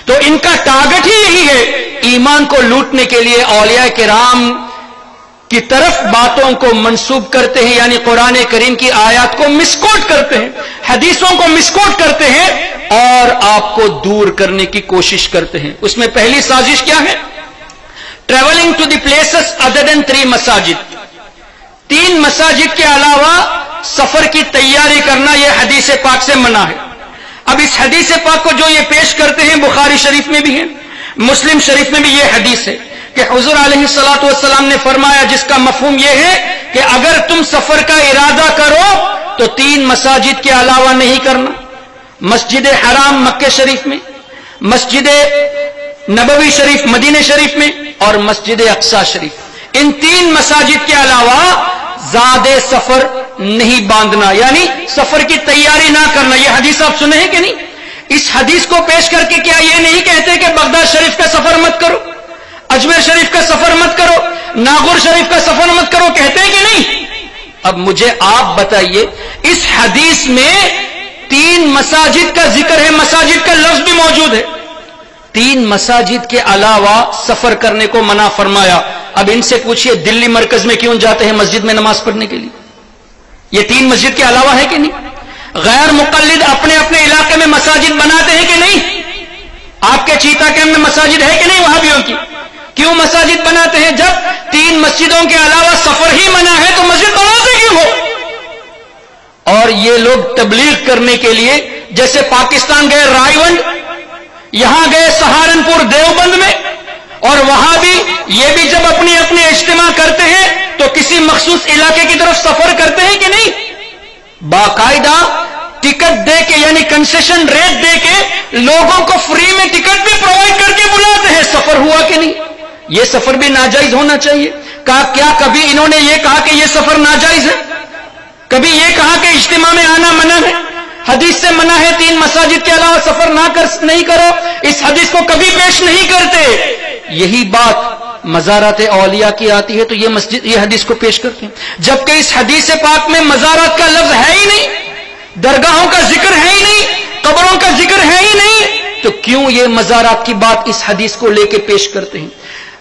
تو ان کا ٹارگٹ ہی یہی ہے، ایمان کو لوٹنے کے لیے اولیاء کرام کی طرف باتوں کو منسوب کرتے ہیں، یعنی قرآن کریم کی آیات کو مسکوٹ کرتے ہیں، حدیثوں کو مسکوٹ کرتے ہیں اور آپ کو دور کرنے کی کوشش کرتے ہیں۔ اس میں پہلی سازش کیا ہے؟ Travelling to the places other than 3 مساجد، 3 مساجد کے علاوہ سفر کی تیاری کرنا یہ حدیث پاک سے منع ہے۔ اب اس حدیث پاک کو جو یہ پیش کرتے ہیں بخاری شریف میں بھی ہے، مسلم شریف میں بھی یہ حدیث ہے کہ حضور علیہ الصلوۃ والسلام نے فرمایا، جس کا مفہوم یہ ہے کہ اگر تم سفر کا ارادہ کرو تو 3 مساجد کے علاوہ نہیں کرنا، مسجد حرام مکہ شریف میں، مسجد نبوی شریف مدینہ شریف میں، اور مسجد اقصی شریف، ان 3 مساجد کے علاوہ زیادہ سفر نہیں باندھنا، یعنی سفر کی تیاری نہ کرنا۔ یہ حدیث آپ سنے ہیں کہ نہیں؟ اس حدیث کو پیش کر کے کیا یہ نہیں کہتے کہ بغداد شریف کا سفر مت کرو، اجمیر شریف کا سفر مت کرو، ناگور شریف کا سفر مت کرو، کہتے ہیں کہ نہیں؟ اب مجھے آپ بتائیے، اس حدیث میں 3 مساجد کا ذکر ہے، مساجد کا لفظ بھی موجود ہے، 3 مساجد کے علاوہ سفر کرنے کو منع فرمایا۔ اب ان سے پوچھئے دلی مرکز میں کیوں جاتے ہیں مسجد میں نماز پڑھنے کے لیے؟ یہ 3 مسجد کے علاوہ ہے کہ نہیں؟ غیر مقلد اپنے اپنے علاقے میں مساجد بناتے ہیں کہ نہیں؟ آپ کے چیتا کیمپ میں مساجد ہے کہ نہیں وہابیوں کی؟ کیوں مساجد بناتے ہیں؟ جب 3 مسجدوں کے علاوہ سفر ہی منع ہے تو مسجد بناتے کیوں ہو؟ اور یہ لوگ تبلیغ کرنے کے لیے جیسے پاکستان گئے رائیونڈ، یہاں گئے سہارنپور دیوبند میں، اور وہاں بھی یہ بھی جب اپنی اپنے اجتماع کرتے ہیں تو کسی مخصوص علاقے کی طرف سفر کرتے ہیں کہ نہیں؟ باقاعدہ ٹکٹ دے کے، یعنی کنسیشن ریٹ دے کے لوگوں کو فری میں ٹکٹ بھی پرووائڈ کر کے بلاتے ہیں۔ سفر ہوا کہ نہیں؟ یہ سفر بھی ناجائز ہونا چاہیے۔ کیا کبھی انہوں نے یہ کہا کہ یہ سفر ناجائز ہے؟ کبھی یہ کہا کہ اجتماع میں آنا منع ہے؟ حدیث سے منع ہے 3 مساجد کے علاوہ سفر نہیں کرو، اس حدیث کو کبھی پیش نہیں کرتے۔ یہی بات مزارات اولیاء کی آتی ہے تو یہ حدیث کو پیش کرتے ہیں، جبکہ اس حدیث پاک میں مزارات کا لفظ ہے ہی نہیں، درگاہوں کا ذکر ہے ہی نہیں، قبروں کا ذکر ہے ہی نہیں، تو کیوں یہ مزارات کی بات اس حدیث کو لے کے پیش کرتے ہیں؟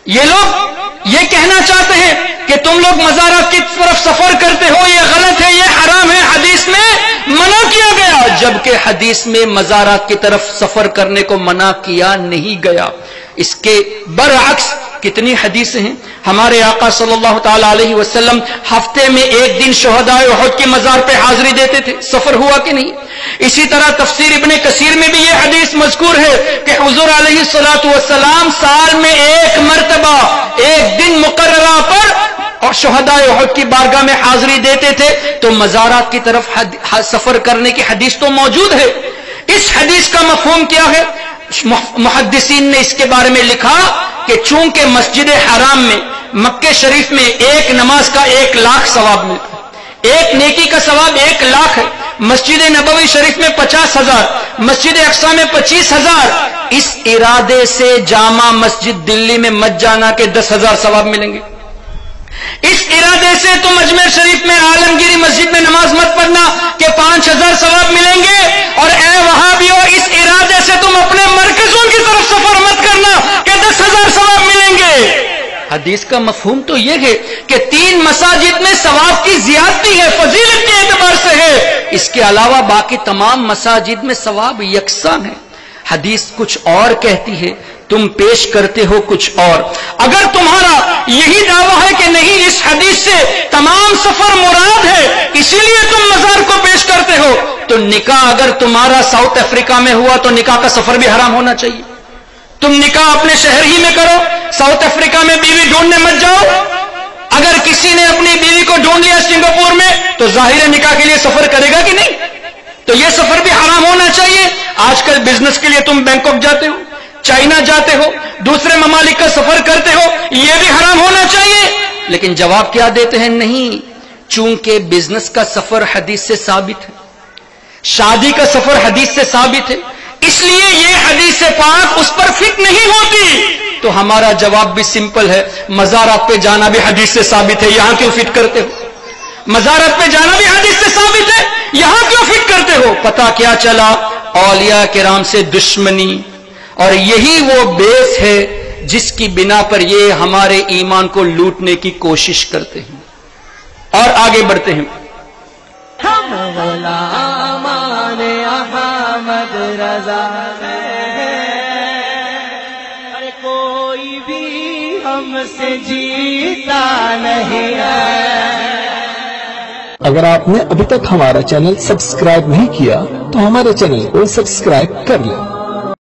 یہ لوگ یہ کہنا چاہتے ہیں کہ تم لوگ مزارات کی طرف سفر کرتے ہو، یہ غلط ہے، یہ حرام ہے، حدیث میں منع کیا گیا، جبکہ حدیث میں مزارات کی طرف سفر کرنے کو منع کیا نہیں گیا۔ اس کے برعکس کتنی حدیثیں ہیں۔ ہمارے آقا صلی اللہ تعالی علیہ وسلم ہفتے میں 1 دن شہداء احد کی مزار پہ حاضری دیتے تھے، سفر ہوا کہ نہیں؟ اسی طرح تفسیر ابن کثیر میں بھی یہ حدیث مذکور ہے کہ حضور علیہ الصلوۃ والسلام سال میں 1 مرتبہ 1 دن مقررہ پر اور شہداء احد کی بارگاہ میں حاضری دیتے تھے، تو مزارات کی طرف سفر کرنے کی حدیث تو موجود ہے۔ اس حدیث کا مفہوم کیا ہے؟ محدثین نے اس کے بارے میں لکھا کہ چونکہ مسجد حرام میں مکہ شریف میں 1 نماز کا 1 لاکھ ثواب ملتا ہے، 1 نیکی کا ثواب 1 لاکھ ہے، مسجد نبوی شریف میں 50,000، مسجد اقصی میں 25,000، اس ارادے سے جامع مسجد دلی میں مت جانا کہ 10,000 ثواب ملیں گے، اس ارادے سے تم اجمیر شریف میں عالمگیری مسجد میں نماز مت پڑھنا کہ 5,000 ثواب ملیں گے، اور اے وہابیوں اس ارادے سے تم اپنے مرکزوں کی طرف سفر مت کرنا کہ 10,000 ثواب ملیں گے۔ حدیث کا مفہوم تو یہ ہے کہ 3 مساجد میں ثواب کی زیادتی ہے، فضیلت کے اعتبار سے ہے، اس کے علاوہ باقی تمام مساجد میں ثواب یکساں ہے۔ حدیث کچھ اور کہتی ہے، تم پیش کرتے ہو کچھ اور۔ اگر تمہارا یہی دعویٰ ہے کہ نہیں اس حدیث سے تمام سفر مراد ہے اسی لیے تم مزار کو پیش کرتے ہو، تو نکاح اگر تمہارا ساؤتھ افریقہ میں ہوا تو نکاح کا سفر بھی حرام ہونا چاہیے۔ تم نکاح اپنے شہر ہی میں کرو، ساؤتھ افریقہ میں بیوی ڈھونڈنے مت جاؤ۔ اگر کسی نے اپنی بیوی کو ڈھونڈ لیا سنگاپور میں تو ظاہر نکاح کے لیے سفر کرے گا کہ نہیں؟ تو یہ سفر بھی حرام ہونا چاہیے۔ آج کل بزنس کے لیے تم بینکاک جاتے ہو، چائنا جاتے ہو، دوسرے ممالک کا سفر کرتے ہو، یہ بھی حرام ہونا چاہیے۔ لیکن جواب کیا دیتے ہیں؟ نہیں، چونکہ بزنس کا سفر حدیث سے ثابت ہے، شادی کا سفر حدیث سے ثابت ہے، اس لیے یہ حدیث پاک اس پر فٹ نہیں ہوتی۔ تو ہمارا جواب بھی سمپل ہے، مزارات پہ جانا بھی حدیث سے ثابت ہے، یہاں کیوں فٹ کرتے ہو؟ مزارات پہ جانا بھی حدیث سے ثابت ہے، یہاں کیوں فٹ کرتے ہو؟ پتہ کیا چلا؟ اولیاء کرام سے دشمنی اور یہی وہ بیس ہے جس کی بنا پر یہ ہمارے ایمان کو لوٹنے کی کوشش کرتے ہیں. اور آگے بڑھتے ہیں. ہم غلامان احمد رضا ہیں، کوئی بھی ہم سے جیتا نہیں ہے. اگر آپ نے ابھی تک ہمارا چینل سبسکرائب نہیں کیا تو ہمارے چینل کو سبسکرائب کر لیں